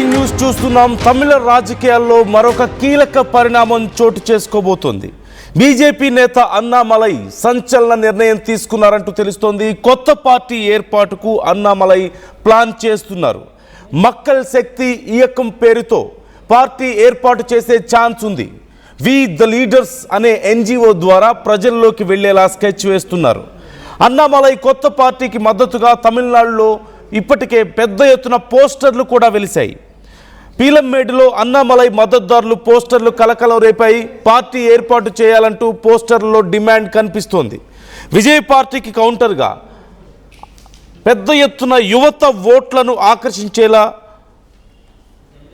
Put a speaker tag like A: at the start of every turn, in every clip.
A: Breaking news చూస్తున్నాం. తమిళ రాజకీయాల్లో మరొక కీలక పరిణామం చోటు చేసుకోబోతోంది. బీజేపీ నేత అన్నామలై సంచలన నిర్ణయం తీసుకున్నారంటూ తెలుస్తోంది. కొత్త పార్టీ ఏర్పాటుకు అన్నామలై ప్లాన్ చేస్తున్నారు. మక్కల్ శక్తి ఇయకం పేరుతో పార్టీ ఏర్పాటు చేసే ఛాన్స్ ఉంది. వి ద లీడర్స్ అనే ఎన్జిఓ ద్వారా ప్రజల్లోకి వెళ్లేలా స్కెచ్ వేస్తున్నారు. అన్నామలై కొత్త పార్టీకి మద్దతుగా తమిళనాడులో ఇప్పటికే పెద్ద ఎత్తున పోస్టర్లు కూడా వెలిశాయి. పీలంమేడులో అన్నామలై మద్దతుదారులు పోస్టర్లు కలకలం రేపాయి. పార్టీ ఏర్పాటు చేయాలంటూ పోస్టర్లలో డిమాండ్ కనిపిస్తోంది. విజయ్ పార్టీకి కౌంటర్గా పెద్ద ఎత్తున యువత ఓట్లను ఆకర్షించేలా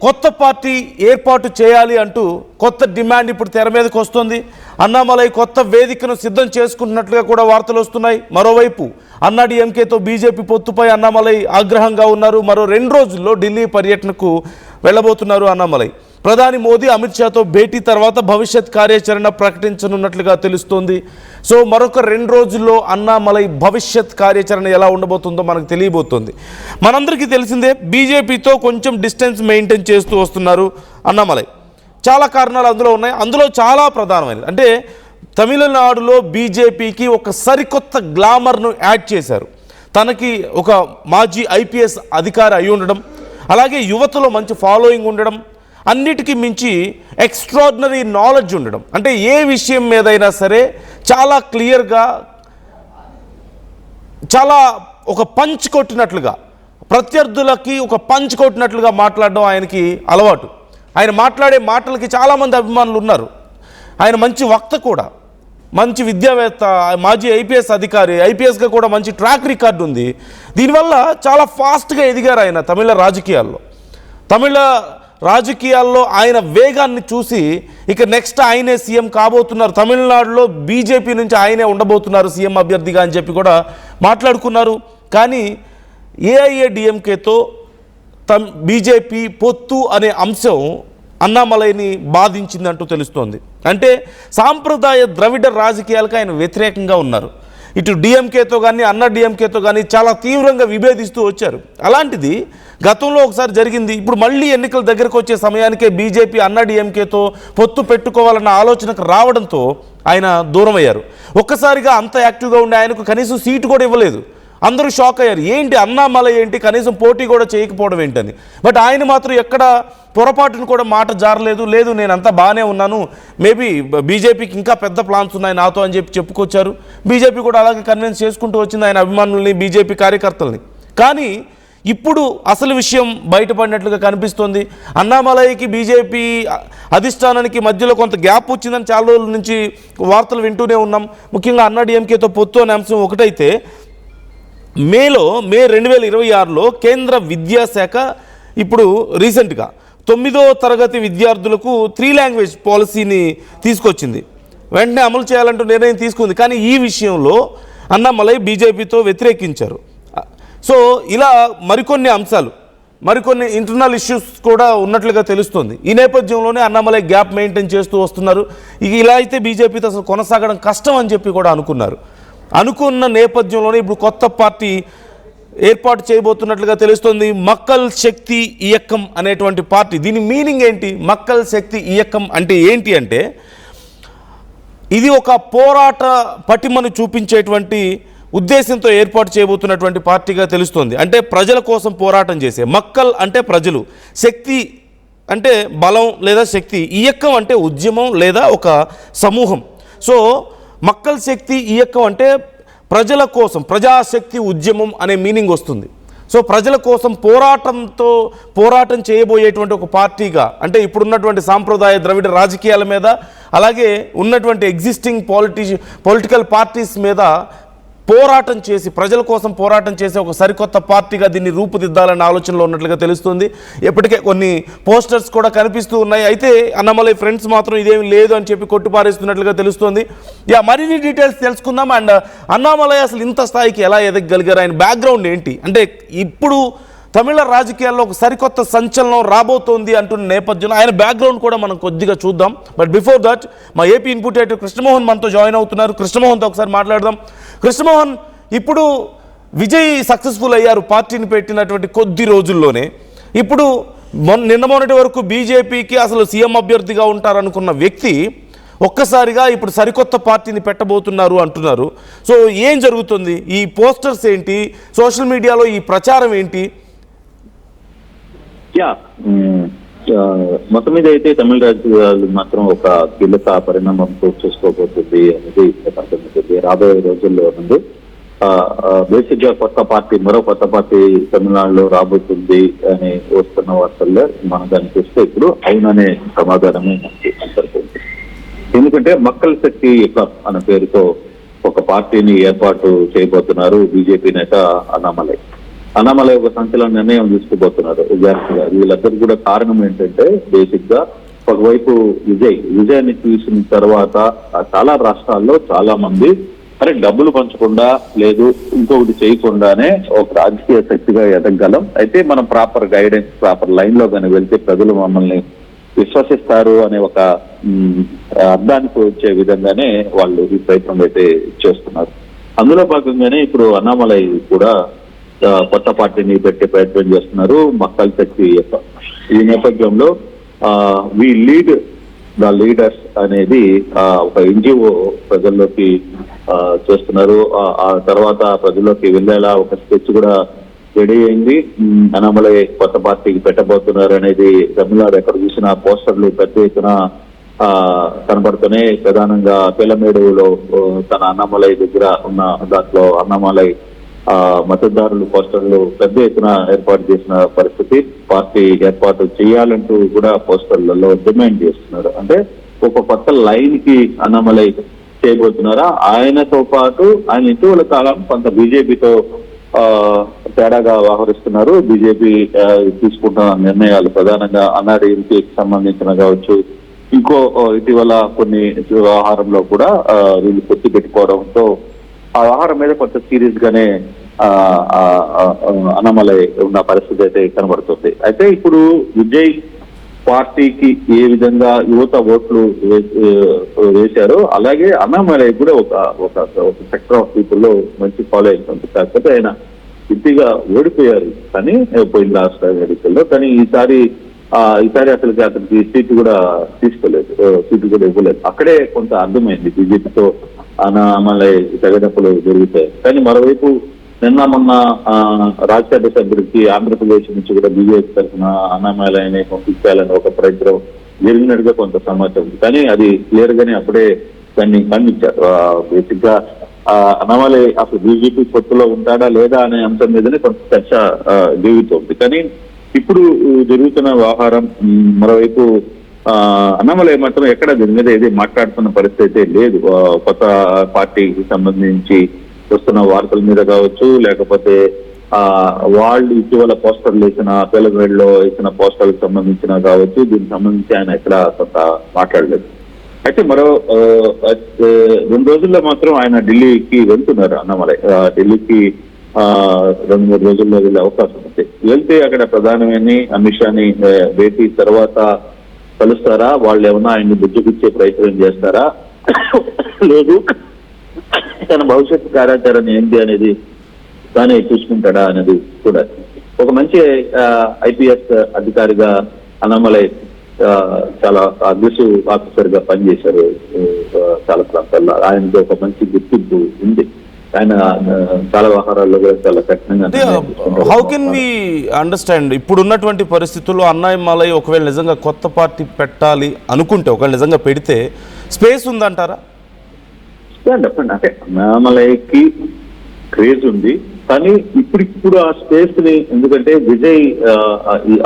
A: కొత్త పార్టీ ఏర్పాటు చేయాలి అంటూ కొత్త డిమాండ్ ఇప్పుడు తెర మీదకి వస్తుంది. అన్నామలై కొత్త వేదికను సిద్ధం చేసుకుంటున్నట్లుగా కూడా వార్తలు వస్తున్నాయి. మరోవైపు అన్నాడీఎంకేతో బీజేపీ పొత్తుపై అన్నామలై ఆగ్రహంగా ఉన్నారు. మరో 2 రోజుల్లో ఢిల్లీ పర్యటనకు వెళ్ళబోతున్నారు అన్నామలై. ప్రధాని మోదీ అమిత్ షాతో భేటీ తర్వాత భవిష్యత్ కార్యాచరణ ప్రకటించనున్నట్లుగా తెలుస్తోంది. సో మరొక 2 రోజుల్లో అన్నామలై భవిష్యత్ కార్యాచరణ ఎలా ఉండబోతుందో మనకు తెలియబోతోంది. మనందరికీ తెలిసిందే, బీజేపీతో కొంచెం డిస్టెన్స్ మెయింటైన్ చేస్తూ వస్తున్నారు అన్నామలై. చాలా కారణాలు అందులో ఉన్నాయి. అందులో చాలా ప్రధానమైనది అంటే తమిళనాడులో బీజేపీకి ఒక సరికొత్త గ్లామర్ను యాడ్ చేశారు. తనకి ఒక మాజీ ఐపీఎస్ అధికారి అయి ఉండడం, అలాగే యువతలో మంచి ఫాలోయింగ్ ఉండడం, అన్నిటికీ మించి ఎక్స్ట్రాడినరీ నాలెడ్జ్ ఉండడం. అంటే ఏ విషయం మీదైనా సరే చాలా క్లియర్గా, చాలా ఒక పంచ్ కొట్టినట్లుగా, ప్రత్యర్థులకి ఒక పంచ్ కొట్టినట్లుగా మాట్లాడడం ఆయనకి అలవాటు. ఆయన మాట్లాడే మాటలకి చాలామంది అభిమానులు ఉన్నారు. ఆయన మంచి వక్త కూడా, మంచి విద్యావేత్త, మాజీ ఐపీఎస్ అధికారి, ఐపీఎస్గా కూడా మంచి ట్రాక్ రికార్డు ఉంది. దీనివల్ల చాలా ఫాస్ట్గా ఎదిగారు ఆయన తమిళ రాజకీయాల్లో. తమిళ రాజకీయాల్లో ఆయన వేగాన్ని చూసి ఇక నెక్స్ట్ ఆయనే సీఎం కాబోతున్నారు, తమిళనాడులో బీజేపీ నుంచి ఆయనే ఉండబోతున్నారు సీఎం అభ్యర్థిగా అని చెప్పి కూడా మాట్లాడుకున్నారు. కానీ ఏఐఏడిఎంకేతో బీజేపీ పొత్తు అనే అంశం అన్నామలైని బాధించిందంటూ తెలుస్తోంది. అంటే సాంప్రదాయ ద్రవిడ రాజకీయాలకు ఆయన వ్యతిరేకంగా ఉన్నారు. ఇటు డిఎంకేతో కానీ అన్నా డిఎంకేతో కానీ చాలా తీవ్రంగా విభేదిస్తూ వచ్చారు. అలాంటిది గతంలో ఒకసారి జరిగింది. ఇప్పుడు మళ్ళీ ఎన్నికల దగ్గరకు వచ్చే సమయానికే బీజేపీ అన్నా డిఎంకేతో పొత్తు పెట్టుకోవాలన్న ఆలోచనకు రావడంతో ఆయన దూరం అయ్యారు. ఒక్కసారిగా అంత యాక్టివ్గా ఉండే ఆయనకు కనీసం సీటు కూడా ఇవ్వలేదు. అందరూ షాక్ అయ్యారు, ఏంటి అన్నామలై ఏంటి కనీసం పోటీ కూడా చేయకపోవడం ఏంటని. బట్ ఆయన మాత్రం ఎక్కడ పొరపాటును కూడా మాట జారలేదు. లేదు, నేను అంతా బాగానే ఉన్నాను, మేబీ బీజేపీకి ఇంకా పెద్ద ప్లాన్స్ ఉన్నాయి నాతో అని చెప్పి చెప్పుకొచ్చారు. బీజేపీ కూడా అలాగే కన్విన్స్ చేసుకుంటూ వచ్చింది ఆయన అభిమానుల్ని, బీజేపీ కార్యకర్తల్ని. కానీ ఇప్పుడు అసలు విషయం బయటపడినట్లుగా కనిపిస్తోంది. అన్నామలైకి బీజేపీ అధిష్టానానికి మధ్యలో కొంత గ్యాప్ వచ్చిందని చాలా రోజుల నుంచి వార్తలు వింటూనే ఉన్నాం. ముఖ్యంగా అన్నా డిఎంకేతో పొత్తు అనే అంశం ఒకటైతే, మే 2026లో కేంద్ర విద్యాశాఖ ఇప్పుడు రీసెంట్గా 9వ తరగతి విద్యార్థులకు 3 లాంగ్వేజ్ పాలసీని తీసుకొచ్చింది. వెంటనే అమలు చేయాలంటూ నిర్ణయం తీసుకుంది. కానీ ఈ విషయంలో అన్నామలై బీజేపీతో వ్యతిరేకించారు. సో ఇలా మరికొన్ని అంశాలు, మరికొన్ని ఇంటర్నల్ ఇష్యూస్ కూడా ఉన్నట్లుగా తెలుస్తుంది. ఈ నేపథ్యంలోనే అన్నామలై గ్యాప్ మెయింటైన్ చేస్తూ వస్తున్నారు. ఇలా అయితే బీజేపీతో అసలు కొనసాగడం కష్టం అని చెప్పి కూడా అనుకున్న నేపథ్యంలోనే ఇప్పుడు కొత్త పార్టీ ఏర్పాటు చేయబోతున్నట్లుగా తెలుస్తుంది. మక్కల్ శక్తి ఇయకం అనేటువంటి పార్టీ. దీని మీనింగ్ ఏంటి? మక్కల్ శక్తి ఇయకం అంటే ఏంటి అంటే, ఇది ఒక పోరాట పటిమను చూపించేటువంటి ఉద్దేశంతో ఏర్పాటు చేయబోతున్నటువంటి పార్టీగా తెలుస్తుంది. అంటే ప్రజల కోసం పోరాటం చేసే. మక్కల్ అంటే ప్రజలు, శక్తి అంటే బలం లేదా శక్తి, ఇయకం అంటే ఉద్యమం లేదా ఒక సమూహం. సో మక్కల్ శక్తి ఇయకం అంటే ప్రజల కోసం, ప్రజాశక్తి ఉద్యమం అనే మీనింగ్ వస్తుంది. సో ప్రజల కోసం పోరాటం చేయబోయేటువంటి ఒక పార్టీగా, అంటే ఇప్పుడున్నటువంటి సాంప్రదాయ ద్రవిడ రాజకీయాల మీద, అలాగే ఉన్నటువంటి ఎగ్జిస్టింగ్ పొలిటికల్ పార్టీస్ మీద పోరాటం చేసి, ప్రజల కోసం పోరాటం చేసే ఒక సరికొత్త పార్టీగా దీన్ని రూపుదిద్దాలన్న ఆలోచనలో ఉన్నట్లుగా తెలుస్తుంది. ఇప్పటికే కొన్ని పోస్టర్స్ కూడా కనిపిస్తూ ఉన్నాయి. అయితే అన్నామలై ఫ్రెండ్స్ మాత్రం ఇదేమి లేదు అని చెప్పి కొట్టిపారేస్తున్నట్లుగా తెలుస్తుంది. మరిన్ని డీటెయిల్స్ తెలుసుకుందాం. అండ్ అన్నామలై అసలు ఇంత స్థాయికి ఎలా ఎదగలిగారు, ఆయన బ్యాక్గ్రౌండ్ ఏంటి, అంటే ఇప్పుడు తమిళ రాజకీయాల్లో ఒక సరికొత్త సంచలనం రాబోతోంది అంటున్న నేపథ్యంలో ఆయన బ్యాక్గ్రౌండ్ కూడా మనం కొద్దిగా చూద్దాం. బట్ బిఫోర్ దట్ మా ఏపీ ఇన్పుట్ ఎడిటర్ కృష్ణమోహన్ మనతో జాయిన్ అవుతున్నారు. కృష్ణమోహన్తో ఒకసారి మాట్లాడదాం. కృష్ణమోహన్, ఇప్పుడు విజయ్ సక్సెస్ఫుల్ అయ్యారు పార్టీని పెట్టినటువంటి కొద్ది రోజుల్లోనే. ఇప్పుడు నిన్న మొన్నటి వరకు బీజేపీకి అసలు సీఎం అభ్యర్థిగా ఉంటారనుకున్న వ్యక్తి ఒక్కసారిగా ఇప్పుడు సరికొత్త పార్టీని పెట్టబోతున్నారు అంటున్నారు. సో ఏం జరుగుతుంది? ఈ పోస్టర్స్ ఏంటి, సోషల్ మీడియాలో ఈ ప్రచారం ఏంటి?
B: మొత్తం మీద అయితే తమిళ రాజకీయాలు మాత్రం ఒక కీలక పరిణామం చూసుకోబోతుంది అనేది అర్థమవుతుంది. రాబోయే రోజుల్లో నుండి బేసిక్ గా మరో కొత్త పార్టీ తమిళనాడులో రాబోతుంది అని వస్తున్న వార్తల్లో మనం దాన్ని చూస్తే ఇప్పుడు అవుననే సమాధానమే సరిపోతుంది. ఎందుకంటే మక్కల్ శక్తి అనే పేరుతో ఒక పార్టీని ఏర్పాటు చేయబోతున్నారు బీజేపీ నేత అన్నామలై ఒక సంచలన నిర్ణయం తీసుకోబోతున్నారు. వీళ్ళందరూ కూడా కారణం ఏంటంటే బేసిక్ గా ఒకవైపు విజయాన్ని చూసిన తర్వాత చాలా రాష్ట్రాల్లో చాలా మంది డబ్బులు పంచకుండా లేదు ఇంకొకటి చేయకుండానే ఒక రాజకీయ శక్తిగా ఎదగలం, అయితే మనం ప్రాపర్ గైడెన్స్ ప్రాపర్ లైన్ లో కానీ వెళ్తే ప్రజలు మమ్మల్ని విశ్వసిస్తారు అనే ఒక అర్థానికి వచ్చే విధంగానే వాళ్ళు ఈ ప్రయత్నం అయితే చేస్తున్నారు. అందులో భాగంగానే ఇప్పుడు అన్నామలై కూడా కొత్త పార్టీని పెట్టే ప్రయత్నం చేస్తున్నారు మక్కల్ శక్తి. ఈ నేపథ్యంలో వి లీడ్ ద లీడర్స్ అనేది ఒక ఎన్జిఓ ప్రజల్లోకి చేస్తున్నారు. ఆ తర్వాత ప్రజల్లోకి వెళ్ళేలా ఒక స్కెచ్ కూడా రెడీ అయింది. అన్నామలై కొత్త పార్టీకి పెట్టబోతున్నారు అనేది తమిళనాడు ఎక్కడ చూసినా పోస్టర్లు పెద్ద ఎత్తున కనబడుతున్నాయి. ప్రధానంగా పిల్లమేడులో తన అన్నామలై దగ్గర ఉన్న దాంట్లో అన్నామలై మద్దతుదారులు పోస్టర్లు పెద్ద ఎత్తున ఏర్పాటు చేసిన పరిస్థితి. పార్టీ ఏర్పాటు చేయాలంటూ కూడా పోస్టర్లలో డిమాండ్ చేస్తున్నారు. అంటే ఒక కొత్త లైన్ కి అన్నామలై చేయబోతున్నారా? ఆయనతో పాటు ఆయన ఇటీవల కాలం కొంత బీజేపీతో తేడాగా వ్యవహరిస్తున్నారు. బీజేపీ తీసుకుంటున్న నిర్ణయాలు ప్రధానంగా అన్నాడీఎంకేకి సంబంధించిన కావచ్చు, ఇంకో ఇటీవల కొన్ని వ్యవహారంలో కూడా వీళ్ళు పొత్తి పెట్టుకోవడంతో ఆ వ్యవహారం మీద కొంత సీరియస్ గానే అన్నామలై ఉన్న పరిస్థితి అయితే కనబడుతుంది. అయితే ఇప్పుడు విజయ్ పార్టీకి ఏ విధంగా యువత ఓట్లు వేశారో అలాగే అన్నామలై కూడా ఒక సెక్టర్ ఆఫ్ పీపుల్ లో మంచి ఫాలోయింగ్ ఉంది. కాకపోతే ఆయన ఇంటిగా ఓడిపోయారు కానీ పోయిన రాష్ట్ర ఎన్నికల్లో, కానీ ఈసారి అసలుకి అతనికి సీటు కూడా తీసుకోలేదు, సీటు కూడా ఇవ్వలేదు. అక్కడే కొంత అర్థమైంది బీజేపీతో అన్నామలై తగినప్పులు జరుగుతాయి. కానీ మరోవైపు నిన్న మొన్న రాజ్యసభ సభ్యుడికి ఆంధ్రప్రదేశ్ నుంచి కూడా బీజేపీ తరఫున అన్నామలైని పంపించాలని ఒక ప్రయత్నం జరిగినట్టుగా కొంత సమాచారం, కానీ అది క్లియర్ గానే అప్పుడే దాన్ని ఖండించారు. బేసిక్ గా అన్నామలై అసలు బీజేపీ పొత్తులో ఉంటాడా లేదా అనే అంశం మీదనే కొంత చర్చ జరుగుతోంది. కానీ ఇప్పుడు జరుగుతున్న వ్యవహారం మరోవైపు అన్నామలై మాత్రం ఎక్కడ దీని మీద ఏది మాట్లాడుతున్న పరిస్థితి లేదు. కొత్త పార్టీకి సంబంధించి వస్తున్న వార్తల మీద కావచ్చు, లేకపోతే వాళ్ళు ఇటీవల పోస్టర్లు వేసిన పిల్లవేళ్ళలో వేసిన పోస్టర్లకు సంబంధించిన కావచ్చు, దీనికి సంబంధించి ఆయన ఎక్కడ కొంత మాట్లాడలేదు. అయితే మరో 2 రోజుల్లో మాత్రం ఆయన ఢిల్లీకి వెళ్తున్నారు. అన్నామలై ఢిల్లీకి 2-3 రోజుల్లో వెళ్ళే అవకాశం ఉంది. వెళ్తే అక్కడ ప్రధానమైన అమిత్ షాని భేటీ తర్వాత కలుస్తారా, వాళ్ళు ఏమన్నా ఆయన్ని బుజ్జగిచ్చే ప్రయత్నం చేస్తారా, లేదు తన భవిష్యత్తు కార్యాచరణ ఏంటి అనేది తానే చూసుకుంటాడా అనేది కూడా. ఒక మంచి ఐపీఎస్ అధికారిగా అన్నామలై చాలా అగ్రెసివ్ ఆఫీసర్ గా పనిచేశారు చాలా ప్రాంతాల్లో. ఆయనకి ఒక మంచి గుర్తింపు ఉంది. ఆయన చాలా వ్యవహారాల్లో కూడా చాలా కఠినంగా.
A: హౌ కెన్ వి అండర్స్టాండ్ ఇప్పుడు ఉన్నటువంటి పరిస్థితుల్లో అన్నామలై ఒకవేళ నిజంగా కొత్త పార్టీ పెట్టాలి అనుకుంటే, ఒకవేళ నిజంగా పెడితే స్పేస్ ఉందంటారా?
B: చెప్పండి, అంటే అన్నామలైకి క్రేజ్ ఉంది, కానీ ఇప్పుడు ఆ స్పేస్ ని, ఎందుకంటే విజయ్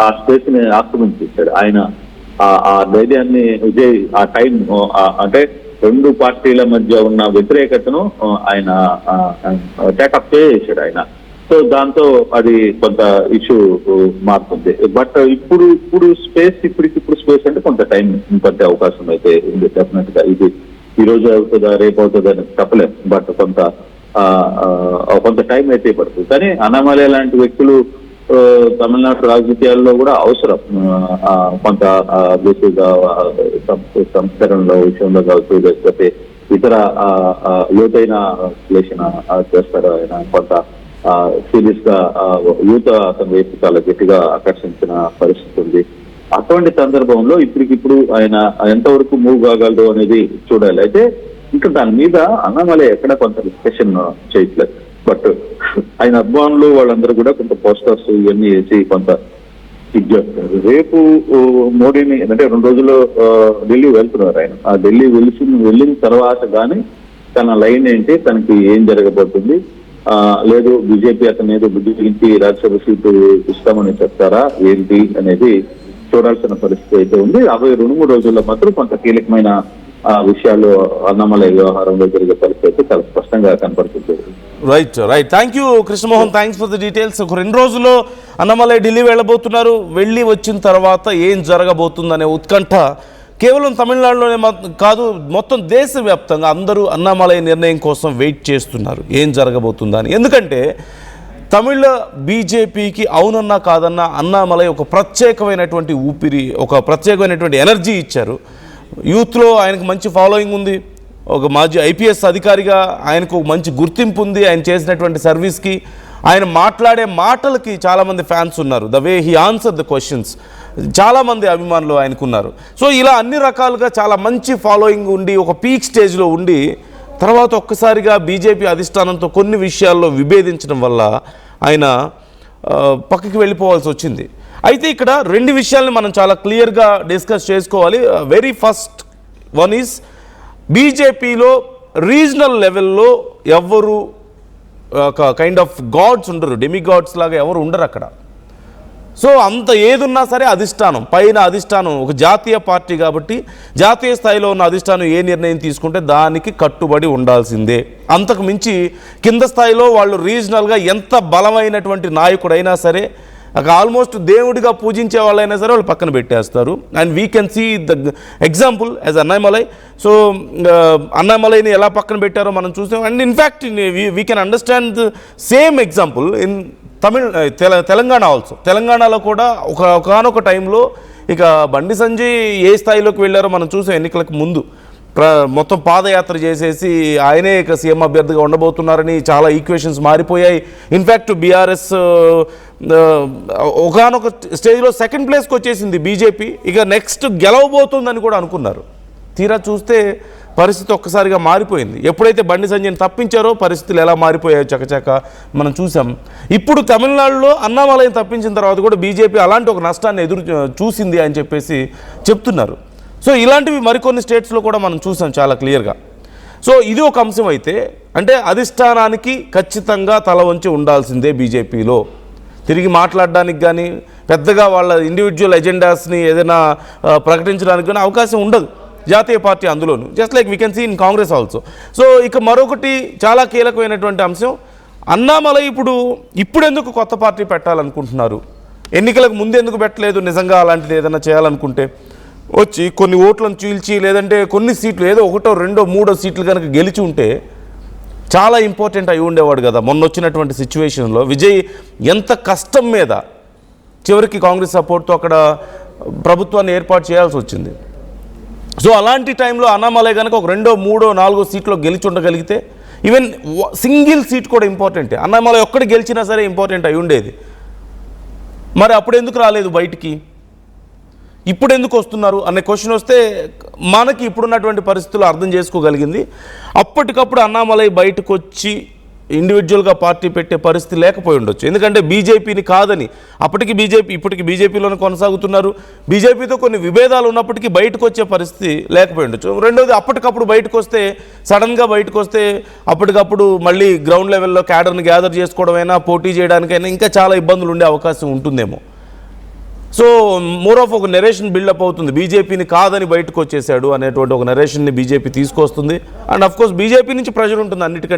B: ఆ స్పేస్ ని ఆక్రమించేశాడు. ఆయన ఆ ధైర్యాన్ని విజయ్ ఆ టైం అంటే 2 పార్టీల మధ్య ఉన్న వ్యతిరేకతను ఆయన టేకప్ చేసాడు ఆయన. సో దాంతో అది కొంత ఇష్యూ మారుతుంది. బట్ ఇప్పుడు స్పేస్ ఇప్పటికిప్పుడు అంటే కొంత టైం పట్టే అవకాశం అయితే ఉంది డెఫినెట్ గా. ఇది ఈ రోజు అవుతుందా రేపు అవుతుందా అని చెప్పలేము, బట్ కొంత టైం అయితే పడుతుంది. కానీ అన్నామలై లాంటి వ్యక్తులు తమిళనాడు రాజకీయాల్లో కూడా అవసరం. కొంత బేసిక్గా సంస్కరణలో విషయంలో కావచ్చు, లేకపోతే ఇతర లోతైన విశ్లేషణ చేస్తారు ఆయన. కొంత సీరియస్ గా యూత్ అతని వైపు చాలా గట్టిగా ఆకర్షించిన పరిస్థితి ఉంది. అటువంటి సందర్భంలో ఇప్పటికిప్పుడు ఆయన ఎంతవరకు మూవ్ కాగలడు అనేది చూడాలి. అయితే ఇంకా దాని మీద అన్నమలై ఎక్కడ కొంత డిస్కషన్ చేయట్లేదు. బట్ ఆయన అభిమానులు వాళ్ళందరూ కూడా కొంత పోస్టర్స్ ఇవన్నీ వేసి కొంత ఇది చేస్తారు. రేపు మోడీని అంటే 2 రోజుల్లో ఢిల్లీ వెళ్తున్నారు ఆయన. ఆ ఢిల్లీ వెళ్ళిన తర్వాత కానీ తన లైన్ ఏంటి, తనకి ఏం జరగబోతుంది, లేదు బీజేపీ అతను ఏదో బుద్ధించి రాజ్యసభ సీటు ఇస్తామని చెప్తారా ఏంటి అనేది చూడాల్సిన పరిస్థితి అయితే ఉంది. 2-3 రోజుల్లో మాత్రం కొంత కీలకమైన విషయాలు అన్నమలై వ్యవహారంలో జరిగే పరిస్థితి అయితే చాలా స్పష్టంగా కనపడుతుంది.
A: Right. Thank you Krishnamohan, thanks for the details. ఒక 2 రోజుల్లో అన్నమలై ఢిల్లీ వెళ్ళబోతున్నారు. వెళ్ళి వచ్చిన తర్వాత ఏం జరగబోతుందనే ఉత్కంఠ కేవలం తమిళనాడులోనే కాదు, మొత్తం దేశవ్యాప్తంగా అందరూ అన్నమలై నిర్ణయం కోసం వెయిట్ చేస్తున్నారు ఏం జరగబోతుందని. ఎందుకంటే తమిళ బీజేపీకి అవునన్నా కాదన్నా అన్నామలై ఒక ప్రత్యేకమైనటువంటి ఊపిరి, ఒక ప్రత్యేకమైనటువంటి ఎనర్జీ ఇచ్చారు. యూత్లో ఆయనకు మంచి ఫాలోయింగ్ ఉంది. ఒక మాజీ ఐపీఎస్ అధికారిగా ఆయనకు మంచి గుర్తింపు ఉంది. ఆయన చేసినటువంటి సర్వీస్కి, ఆయన మాట్లాడే మాటలకి చాలామంది ఫ్యాన్స్ ఉన్నారు. The way he answer the questions, చాలామంది అభిమానులు ఆయనకున్నారు. సో ఇలా అన్ని రకాలుగా చాలా మంచి ఫాలోయింగ్ ఉండి ఒక పీక్ స్టేజ్లో ఉండి తర్వాత ఒక్కసారిగా బీజేపీ అధిష్టానంతో కొన్ని విషయాల్లో విభేదించడం వల్ల ఆయన పక్కకి వెళ్ళిపోవాల్సి వచ్చింది. అయితే ఇక్కడ 2 విషయాల్ని మనం చాలా క్లియర్గా డిస్కస్ చేసుకోవాలి. వెరీ ఫస్ట్ వన్ ఈజ్ బీజేపీలో రీజనల్ లెవెల్లో ఎవరు ఒక కైండ్ ఆఫ్ గాడ్స్ ఉండరు, డెమిగాడ్స్ లాగా ఎవరు ఉండరు అక్కడ. సో అంత ఏదున్నా సరే అధిష్టానం, పైన అధిష్టానం ఒక జాతీయ పార్టీ కాబట్టి జాతీయ స్థాయిలో ఉన్న అధిష్టానం ఏ నిర్ణయం తీసుకుంటే దానికి కట్టుబడి ఉండాల్సిందే. అంతకు మించి కింద స్థాయిలో వాళ్ళు రీజనల్గా ఎంత బలమైనటువంటి నాయకుడైనా సరే, ఆల్మోస్ట్ దేవుడిగా పూజించే వాళ్ళైనా సరే వాళ్ళు పక్కన పెట్టేస్తారు. And we can see the example as Annamalai. So అన్నామలైని ఎలా పక్కన పెట్టారో మనం చూసాం. And in fact we can understand the same example in Telangana also. తెలంగాణలో కూడా ఒకనొక టైంలో ఇక బండి సంజయ్ ఏ స్థాయిలోకి వెళ్ళారో మనం చూసాం. ఎన్నికలకు ముందు మొత్తం పాదయాత్ర చేసేసి ఆయనే ఇక సీఎం అభ్యర్థిగా ఉండబోతున్నారని చాలా ఈక్వేషన్స్ మారిపోయాయి. ఇన్ఫ్యాక్ట్ బీఆర్ఎస్ ఒకనొక స్టేజ్లో 2nd ప్లేస్కి వచ్చేసింది బీజేపీ. ఇక నెక్స్ట్ గెలవబోతుందని కూడా అనుకున్నారు. తీరా చూస్తే పరిస్థితి ఒక్కసారిగా మారిపోయింది. ఎప్పుడైతే బండి సంజయ్ని తప్పించారో పరిస్థితులు ఎలా మారిపోయాయో చకచక మనం చూసాం. ఇప్పుడు తమిళనాడులో అన్నామలైని తప్పించిన తర్వాత కూడా బీజేపీ అలాంటి ఒక నష్టాన్ని చూసింది అని చెప్పేసి చెప్తున్నారు. సో ఇలాంటివి మరికొన్ని స్టేట్స్లో కూడా మనం చూసాం చాలా క్లియర్గా. సో ఇది ఒక అంశం అయితే, అంటే అధిష్టానానికి ఖచ్చితంగా తల వంచి ఉండాల్సిందే బీజేపీలో. తిరిగి మాట్లాడడానికి కానీ పెద్దగా వాళ్ళ ఇండివిజువల్ ఎజెండాస్ని ఏదైనా ప్రకటించడానికి కానీ అవకాశం ఉండదు జాతీయ పార్టీ అందులోను. Just like we can see in Congress also. So ఇక మరొకటి చాలా కీలకమైనటువంటి అంశం, అన్నామలై ఇప్పుడు ఎందుకు కొత్త పార్టీ పెట్టాలనుకుంటున్నారు, ఎన్నికలకు ముందు ఎందుకు పెట్టలేదు? నిజంగా అలాంటిది ఏదైనా చేయాలనుకుంటే వచ్చి కొన్ని ఓట్లను చీల్చి, లేదంటే కొన్ని సీట్లు ఏదో 1, 2, 3 సీట్లు కనుక గెలిచి ఉంటే చాలా ఇంపార్టెంట్ అయి ఉండేవాడు కదా. మొన్న వచ్చినటువంటి సిచ్యువేషన్లో విజయ్ ఎంత కష్టం మీద చివరికి కాంగ్రెస్ సపోర్ట్తో అక్కడ ప్రభుత్వాన్ని ఏర్పాటు చేయాల్సి వచ్చింది. సో అలాంటి టైంలో అన్నామలై కనుక ఒక 2, 3, 4 సీట్లో గెలిచి ఉండగలిగితే, ఈవెన్ సింగిల్ సీట్ కూడా ఇంపార్టెంటే. అన్నామలై ఒక్కటి గెలిచినా సరే ఇంపార్టెంట్ అయి ఉండేది. మరి అప్పుడు ఎందుకు రాలేదు బయటికి, ఇప్పుడు ఎందుకు వస్తున్నారు అనే క్వశ్చన్ వస్తే మనకి ఇప్పుడున్నటువంటి పరిస్థితులు అర్థం చేసుకోగలిగింది. అప్పటికప్పుడు అన్నామలై బయటకు వచ్చి ఇండివిజువల్గా పార్టీ పెట్టే పరిస్థితి లేకపోయి ఉండొచ్చు. ఎందుకంటే బీజేపీని కాదని ఇప్పటికి బీజేపీలోనే కొనసాగుతున్నారు. బీజేపీతో కొన్ని విభేదాలు ఉన్నప్పటికీ బయటకు వచ్చే పరిస్థితి లేకపోయి ఉండొచ్చు. రెండోది, అప్పటికప్పుడు బయటకు వస్తే, సడన్గా బయటకు వస్తే అప్పటికప్పుడు మళ్ళీ గ్రౌండ్ లెవెల్లో క్యాడర్ని గ్యాదర్ చేసుకోవడమైనా, పోటీ చేయడానికైనా ఇంకా చాలా ఇబ్బందులు ఉండే అవకాశం ఉంటుందేమో. సో మోర్ ఆఫ్ ఒక నెరేషన్ బిల్డప్ అవుతుంది, బీజేపీని కాదని బయటకు వచ్చేసాడు అనేటువంటి ఒక నెరేషన్ని బీజేపీ తీసుకొస్తుంది. అండ్ అఫ్కోర్స్ బీజేపీ నుంచి ప్రెషర్ ఉంటుంది అన్నిటికంటే.